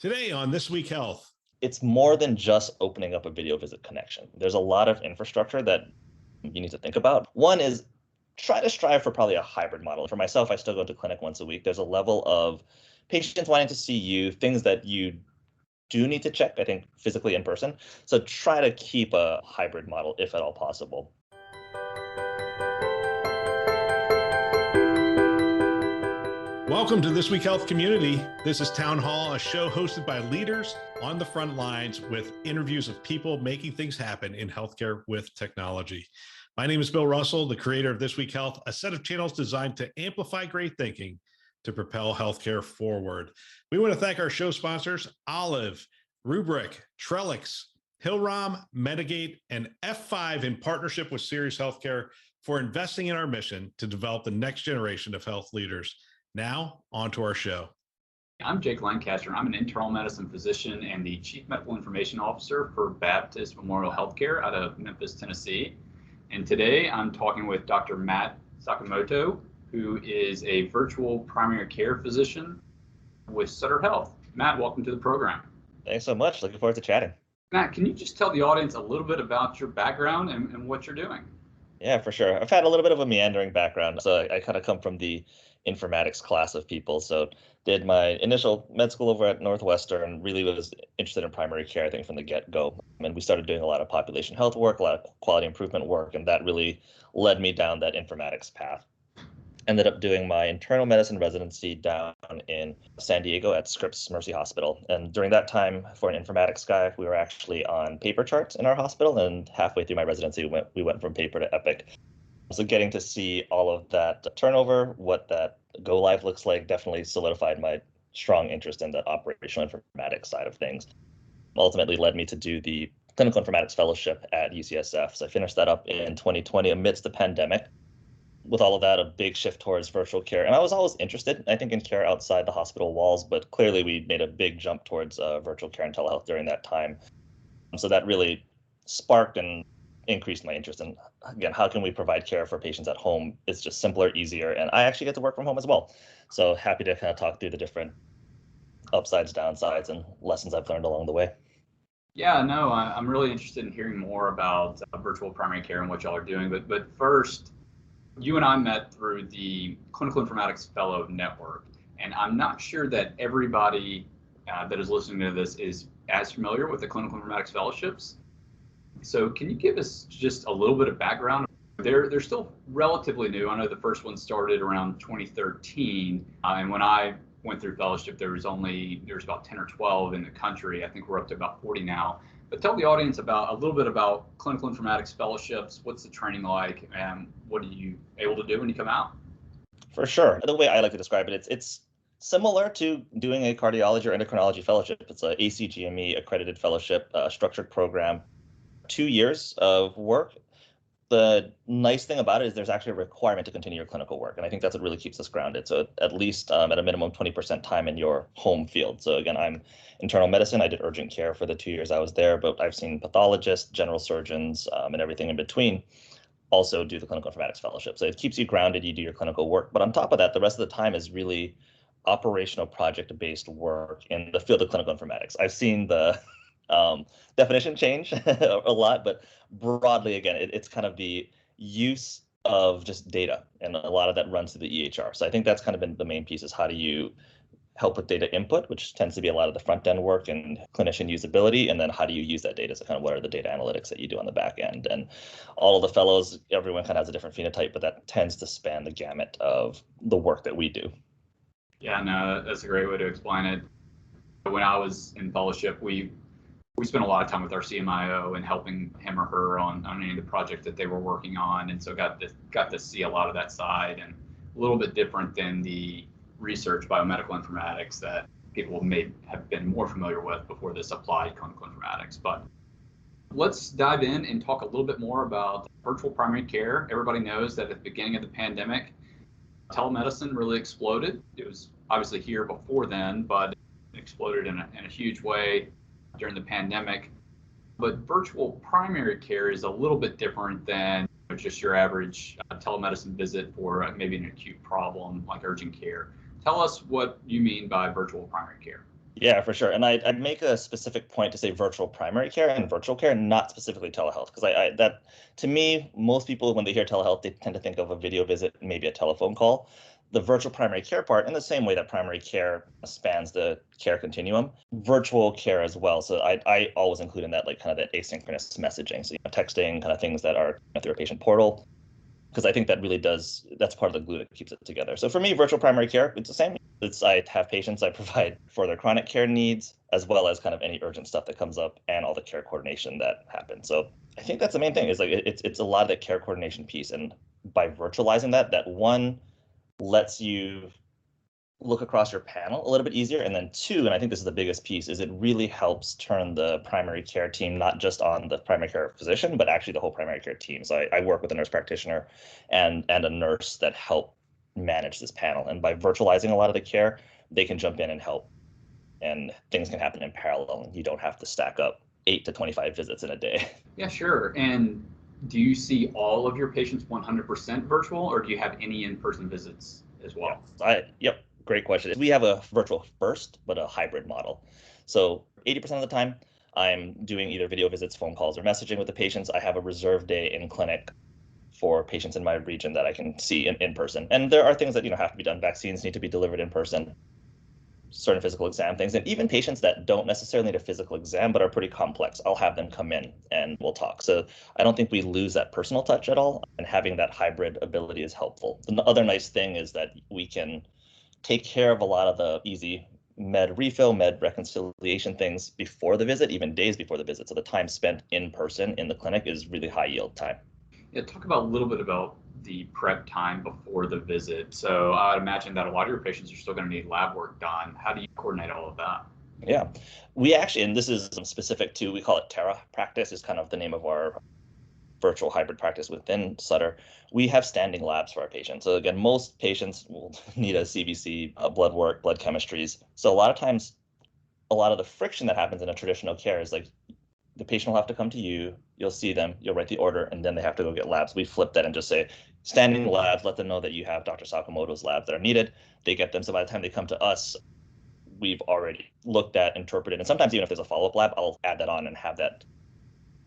Today on This Week Health. It's more than just opening up a video visit connection. There's a lot of infrastructure that you need to think about. One is try to strive for probably a hybrid model. For myself, I still go to clinic once a week. There's a level of patients wanting to see you, things that you do need to check, I think, physically in person. So try to keep a hybrid model if at all possible. Welcome to This Week Health Community. This is Townhall, a show hosted by leaders on the front lines with interviews of people making things happen in healthcare with technology. My name is Bill Russell, the creator of This Week Health, a set of channels designed to amplify great thinking to propel healthcare forward. We want to thank our show sponsors, Olive, Rubric, Trellix, Hillrom, Medigate, and F5 in partnership with Sirius Healthcare for investing in our mission to develop the next generation of health leaders. Now, on to our show. I'm Jake Lancaster. I'm an internal medicine physician and the Chief Medical Information Officer for Baptist Memorial Healthcare out of Memphis, Tennessee. And today I'm talking with Dr. Matt Sakumoto, who is a virtual primary care physician with Sutter Health. Matt, welcome to the program. Thanks so much. Looking forward to chatting. Matt, can you just tell the audience a little bit about your background and what you're doing? Yeah, for sure. I've had a little bit of a meandering background. So I kind of come from the informatics class of people. So did my initial med school over at Northwestern, really was interested in primary care, I think, from the get-go. And we started doing a lot of population health work, a lot of quality improvement work, and that really led me down that informatics path. Ended up doing my internal medicine residency down in San Diego at Scripps Mercy Hospital. And during that time, for an informatics guy, we were actually on paper charts in our hospital. And halfway through my residency, we went from paper to Epic. So getting to see all of that turnover, what that go live looks like, definitely solidified my strong interest in the operational informatics side of things. Ultimately led me to do the clinical informatics fellowship at UCSF. So I finished that up in 2020 amidst the pandemic. With all of that, a big shift towards virtual care. And I was always interested, I think, in care outside the hospital walls, but clearly we made a big jump towards virtual care and telehealth during that time. So that really sparked and increased my interest in, again, how can we provide care for patients at home? It's just simpler, easier, and I actually get to work from home as well. So happy to kind of talk through the different upsides, downsides, and lessons I've learned along the way. Yeah, no, I'm really interested in hearing more about virtual primary care and what y'all are doing. But first, you and I met through the Clinical Informatics Fellow Network, and I'm not sure that everybody that is listening to this is as familiar with the Clinical Informatics Fellowships. So can you give us just a little bit of background? They're still relatively new. I know the first one started around 2013, and when I went through fellowship, there was about 10 or 12 in the country. I think we're up to about 40 now. But tell the audience about a little bit about clinical informatics fellowships. What's the training like, and what are you able to do when you come out? For sure. The way I like to describe it, it's similar to doing a cardiology or endocrinology fellowship. It's a ACGME accredited fellowship, structured program, 2 years of work. The nice thing about it is there's actually a requirement to continue your clinical work. And I think that's what really keeps us grounded. So at least at a minimum 20% time in your home field. So again, I'm internal medicine. I did urgent care for the 2 years I was there, but I've seen pathologists, general surgeons, and everything in between also do the clinical informatics fellowship. So it keeps you grounded. You do your clinical work. But on top of that, the rest of the time is really operational project-based work in the field of clinical informatics. I've seen the definition change a lot, but broadly, again, it's kind of the use of just data, and a lot of that runs through the EHR. So I think that's kind of been the main piece, is how do you help with data input, which tends to be a lot of the front end work and clinician usability, and then how do you use that data? So kind of what are the data analytics that you do on the back end? And all of the fellows, everyone kind of has a different phenotype, but that tends to span the gamut of the work that we do. Yeah, no, that's a great way to explain it. When I was in fellowship, we spent a lot of time with our CMIO and helping him or her on any of the project that they were working on, and so got to see a lot of that side, and a little bit different than the research biomedical informatics that people may have been more familiar with before this applied clinical informatics. But let's dive in and talk a little bit more about virtual primary care. Everybody knows that at the beginning of the pandemic, telemedicine really exploded. It was obviously here before then, but it exploded in a huge way during the pandemic. But virtual primary care is a little bit different than just your average telemedicine visit for maybe an acute problem like urgent care. Tell us what you mean by virtual primary care. Yeah, for sure. And I'd make a specific point to say virtual primary care and virtual care, not specifically telehealth, because that to me, most people when they hear telehealth, they tend to think of a video visit, maybe a telephone call. The virtual primary care part, in the same way that primary care spans the care continuum, virtual care as well. So I always include in that like kind of that asynchronous messaging, so texting, kind of things that are through a patient portal, because I think that really that's part of the glue that keeps it together. So for me, virtual primary care, it's the same. I have patients I provide for their chronic care needs, as well as kind of any urgent stuff that comes up and all the care coordination that happens. So I think that's the main thing, is like it's a lot of the care coordination piece. And by virtualizing that one lets you look across your panel a little bit easier. And then two, and I think this is the biggest piece, is it really helps turn the primary care team not just on the primary care physician, but actually the whole primary care team. So I work with a nurse practitioner and a nurse that help manage this panel. And by virtualizing a lot of the care, they can jump in and help. And things can happen in parallel, and you don't have to stack up 8 to 25 visits in a day. Yeah, sure. And do you see all of your patients 100% virtual, or do you have any in-person visits as well? Yep. Great question. We have a virtual first, but a hybrid model. So 80% of the time, I'm doing either video visits, phone calls, or messaging with the patients. I have a reserved day in clinic for patients in my region that I can see in person. And there are things that have to be done. Vaccines need to be delivered in person, certain physical exam things, and even patients that don't necessarily need a physical exam but are pretty complex, I'll have them come in and we'll talk. So I don't think we lose that personal touch at all, and having that hybrid ability is helpful. The other nice thing is that we can take care of a lot of the easy med refill, med reconciliation things before the visit, even days before the visit. So the time spent in person in the clinic is really high yield time. Yeah, talk about a little bit about the prep time before the visit. So I would imagine that a lot of your patients are still going to need lab work done. How do you coordinate all of that? Yeah, we actually, and this is specific to, we call it Terra practice, is kind of the name of our virtual hybrid practice within Sutter. We have standing labs for our patients. So again, most patients will need a CBC, blood work, blood chemistries. So a lot of times, a lot of the friction that happens in a traditional care is like the patient will have to come to you, you'll see them, you'll write the order, and then they have to go get labs. We flip that and just say, standing labs, let them know that you have Dr. Sakumoto's labs that are needed. They get them. So by the time they come to us, we've already looked at, interpreted, and sometimes even if there's a follow-up lab, I'll add that on and have that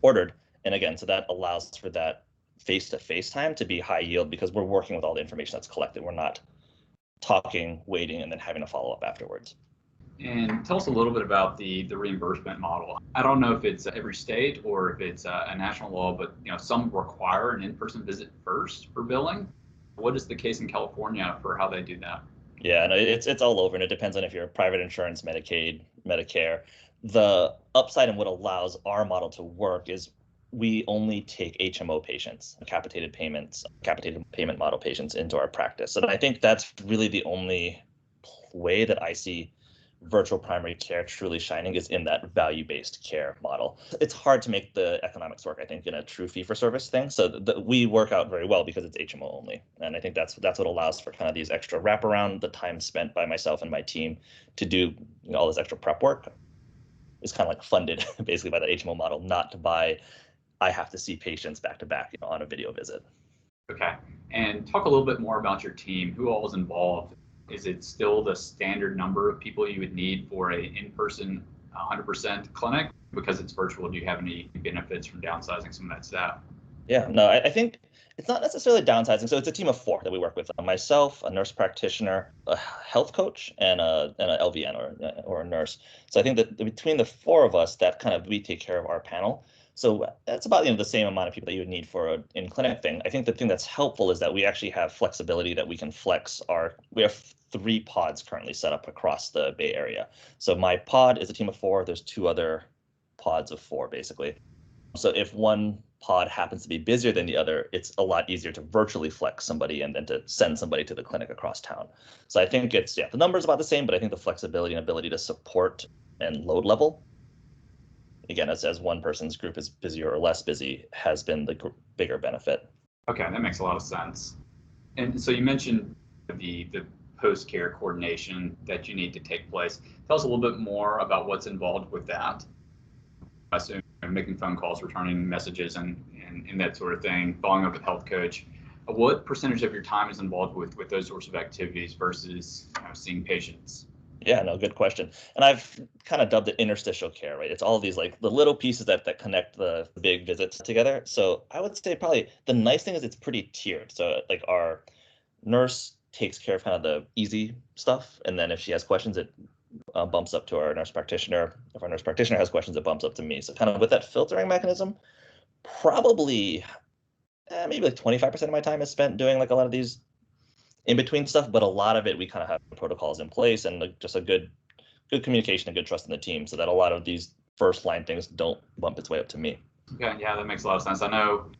ordered. And again, so that allows for that face-to-face time to be high yield, because we're working with all the information that's collected. We're not talking, waiting, and then having a follow-up afterwards. And tell us a little bit about the reimbursement model. I don't know if it's every state or if it's a national law, but some require an in-person visit first for billing. What is the case in California for how they do that? Yeah, no, it's all over, and it depends on if you're private insurance, Medicaid, Medicare. The upside and what allows our model to work is we only take HMO patients, capitated payment model patients, into our practice. And I think that's really the only way that I see virtual primary care truly shining, is in that value-based care model. It's hard to make the economics work, I think, in a true fee-for-service thing. So we work out very well because it's HMO only. And I think that's what allows for kind of these extra wraparound. The time spent by myself and my team to do all this extra prep work is kind of like funded basically by the HMO model, not by I have to see patients back to back on a video visit. Okay. And talk a little bit more about your team. Who all is involved? Is it still the standard number of people you would need for an in-person 100% clinic? Because it's virtual, do you have any benefits from downsizing some of that staff? Yeah, no, I think it's not necessarily downsizing. So it's a team of 4 that we work with: myself, a nurse practitioner, a health coach, and a LVN or a nurse. So I think that between the 4 of us, that kind of we take care of our panel. So that's about the same amount of people that you would need for an in-clinic thing. I think the thing that's helpful is that we actually have flexibility, that we can flex we have 3 pods currently set up across the Bay Area. So my pod is a team of 4. There's 2 other pods of 4, basically. So if one pod happens to be busier than the other, it's a lot easier to virtually flex somebody and then to send somebody to the clinic across town. So I think the number's about the same, but I think the flexibility and ability to support and load level, again, as one person's group is busier or less busy, has been the bigger benefit. Okay, that makes a lot of sense. And so you mentioned the post-care coordination that you need to take place. Tell us a little bit more about what's involved with that. I assume making phone calls, returning messages, and that sort of thing, following up with health coach. What percentage of your time is involved with those sorts of activities versus seeing patients? Yeah, no, good question. And I've kind of dubbed it interstitial care, right? It's all these like the little pieces that connect the big visits together. So I would say probably the nice thing is it's pretty tiered. So like our nurse takes care of kind of the easy stuff, and then if she has questions, it bumps up to our nurse practitioner. If our nurse practitioner has questions, it bumps up to me. So kind of with that filtering mechanism, probably maybe like 25% of my time is spent doing like a lot of these in between stuff, but a lot of it we kind of have protocols in place and like just a good communication and good trust in the team, so that a lot of these first line things don't bump its way up to me. Okay, yeah, that makes a lot of sense. I know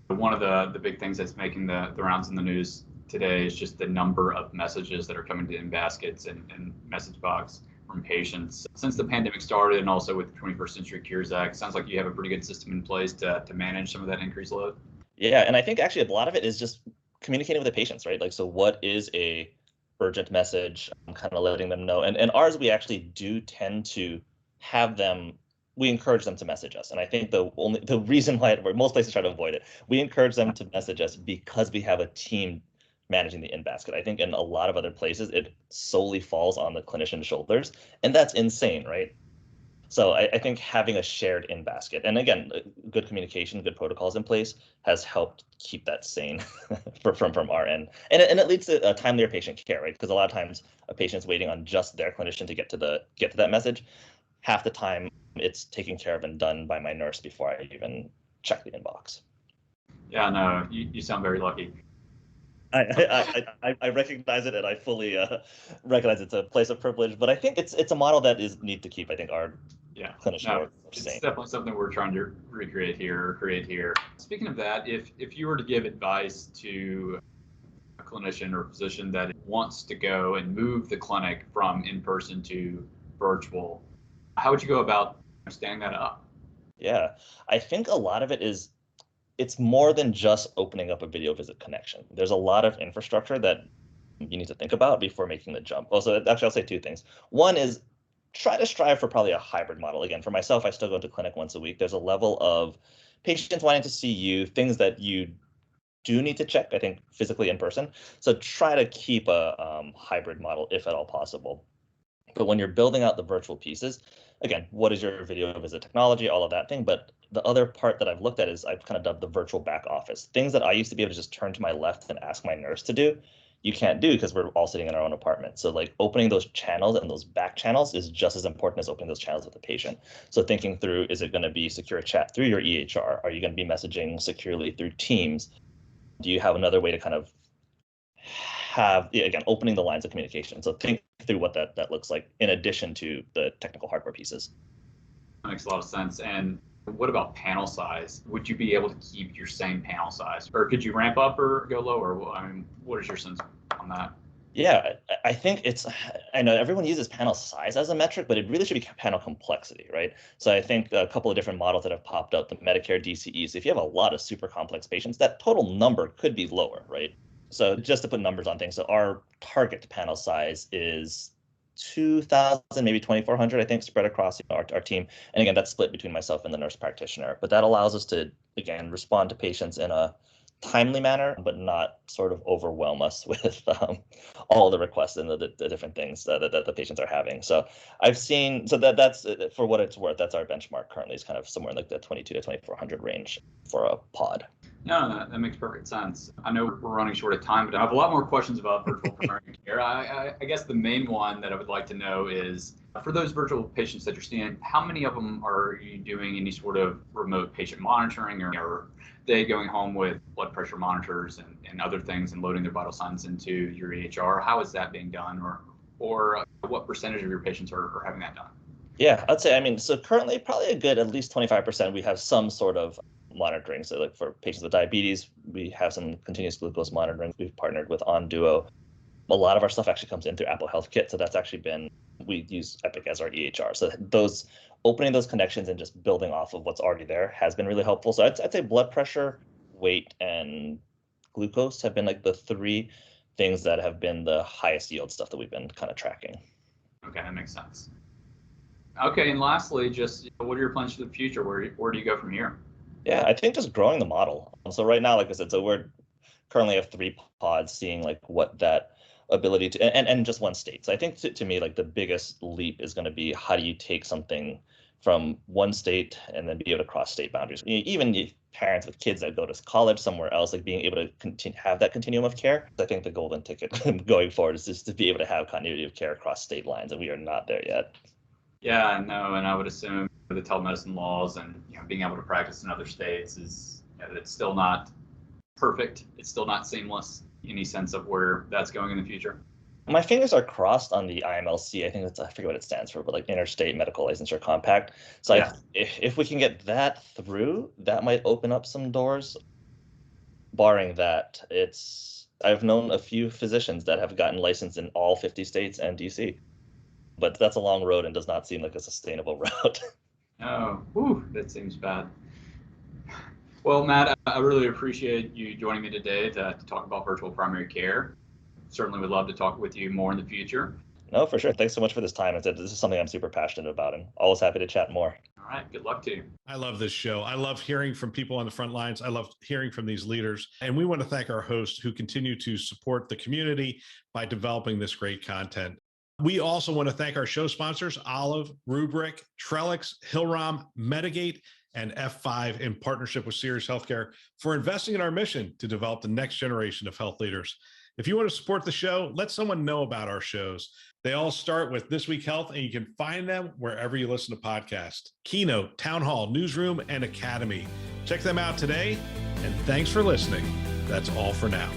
one of the big things that's making the rounds in the news today is just the number of messages that are coming to in baskets and message box from patients since the pandemic started, and also with the 21st Century Cures Act. Sounds like you have a pretty good system in place to manage some of that increased load. Yeah, and I think actually a lot of it is just communicating with the patients, right? Like, so what is a urgent message? I'm kind of letting them know. And ours, we actually do tend to have them, we encourage them to message us. And I think the reason why most places try to avoid it, we encourage them to message us because we have a team managing the in-basket. I think in a lot of other places, it solely falls on the clinician's shoulders. And that's insane, right? So I think having a shared in-basket, and again, good communication, good protocols in place has helped keep that sane from our end. And it leads to a timelier patient care, right? Because a lot of times a patient's waiting on just their clinician to get to that message. Half the time it's taken care of and done by my nurse before I even check the inbox. Yeah, no, you sound very lucky. I recognize it, and I fully recognize it's a place of privilege, but I think it's a model that is neat to keep. I think our clinician it's definitely something we're trying to create here. Speaking of that, if you were to give advice to a clinician or physician that wants to go and move the clinic from in-person to virtual, how would you go about standing that up? Yeah, I think a lot of it is it's more than just opening up a video visit connection. There's a lot of infrastructure that you need to think about before making the jump. Also, actually, I'll say two things. One is try to strive for probably a hybrid model. Again, for myself, I still go to clinic once a week. There's a level of patients wanting to see you, things that you do need to check, I think, physically in person. So try to keep a hybrid model if at all possible. But when you're building out the virtual pieces, again, what is your video visit technology, all of that thing. But the other part that I've looked at is I've kind of dubbed the virtual back office. Things that I used to be able to just turn to my left and ask my nurse to do, you can't do because we're all sitting in our own apartment. So like opening those channels and those back channels is just as important as opening those channels with the patient. So thinking through, is it going to be secure chat through your EHR? Are you going to be messaging securely through Teams? Do you have another way to kind of have, again, opening the lines of communication? So think through what that looks like in addition to the technical hardware pieces. That makes a lot of sense. And what about panel size? Would you be able to keep your same panel size, or could you ramp up or go lower? I mean, what is your sense on that? Yeah, I think I know everyone uses panel size as a metric, but it really should be panel complexity, right? So I think a couple of different models that have popped up, the Medicare DCEs, if you have a lot of super complex patients, that total number could be lower, right? So just to put numbers on things, so our target panel size is 2,000, maybe 2,400, I think, spread across our team. And again, that's split between myself and the nurse practitioner. But that allows us to, again, respond to patients in a timely manner, but not sort of overwhelm us with all the requests and the different things that the patients are having. So I've seen, so that's for what it's worth, that's our benchmark currently, is kind of somewhere in like the 22 to 2,400 range for a pod. No, that makes perfect sense. I know we're running short of time, but I have a lot more questions about virtual primary care. I guess the main one that I would like to know is, for those virtual patients that you're seeing, how many of them are you doing any sort of remote patient monitoring, or are they going home with blood pressure monitors and other things and loading their vital signs into your EHR? How is that being done, or what percentage of your patients are having that done? Yeah, I'd say, I mean, so currently probably a good at least 25% we have some sort of monitoring. So like for patients with diabetes, we have some continuous glucose monitoring. We've partnered with OnDuo. A lot of our stuff actually comes in through Apple Health Kit. So that's actually been, we use Epic as our EHR. So those opening those connections and just building off of what's already there has been really helpful. So I'd say blood pressure, weight, and glucose have been like the three things that have been the highest yield stuff that we've been kind of tracking. Okay, that makes sense. Okay, and lastly, just what are your plans for the future? Where do you go from here? Yeah, I think just growing the model. So right now, like I said, so we're currently have 3 pods, seeing like what that ability to, and just one state. So I think to me, like the biggest leap is going to be, how do you take something from one state and then be able to cross state boundaries? Even parents with kids that go to college somewhere else, like being able to have that continuum of care. I think the golden ticket going forward is just to be able to have continuity of care across state lines, and we are not there yet. Yeah, no, and I would assume the telemedicine laws and being able to practice in other states is it's still not perfect. It's still not seamless. Any sense of where that's going in the future? My fingers are crossed on the IMLC. I think I forget what it stands for, but like Interstate Medical Licensure Compact. So yeah. If we can get that through, that might open up some doors. Barring that, I've known a few physicians that have gotten licensed in all 50 states and DC, but that's a long road and does not seem like a sustainable route. Oh, that seems bad. Well, Matt, I really appreciate you joining me today to talk about virtual primary care. Certainly would love to talk with you more in the future. No, for sure. Thanks so much for this time. This is something I'm super passionate about, and always happy to chat more. All right. Good luck to you. I love this show. I love hearing from people on the front lines. I love hearing from these leaders. And we want to thank our hosts who continue to support the community by developing this great content. We also want to thank our show sponsors, Olive, Rubric, Trellix, Hillrom, Medigate, and F5 in partnership with Sirius Healthcare for investing in our mission to develop the next generation of health leaders. If you want to support the show, let someone know about our shows. They all start with This Week Health, and you can find them wherever you listen to podcasts. Keynote, Townhall, Newsroom, and Academy. Check them out today, and thanks for listening. That's all for now.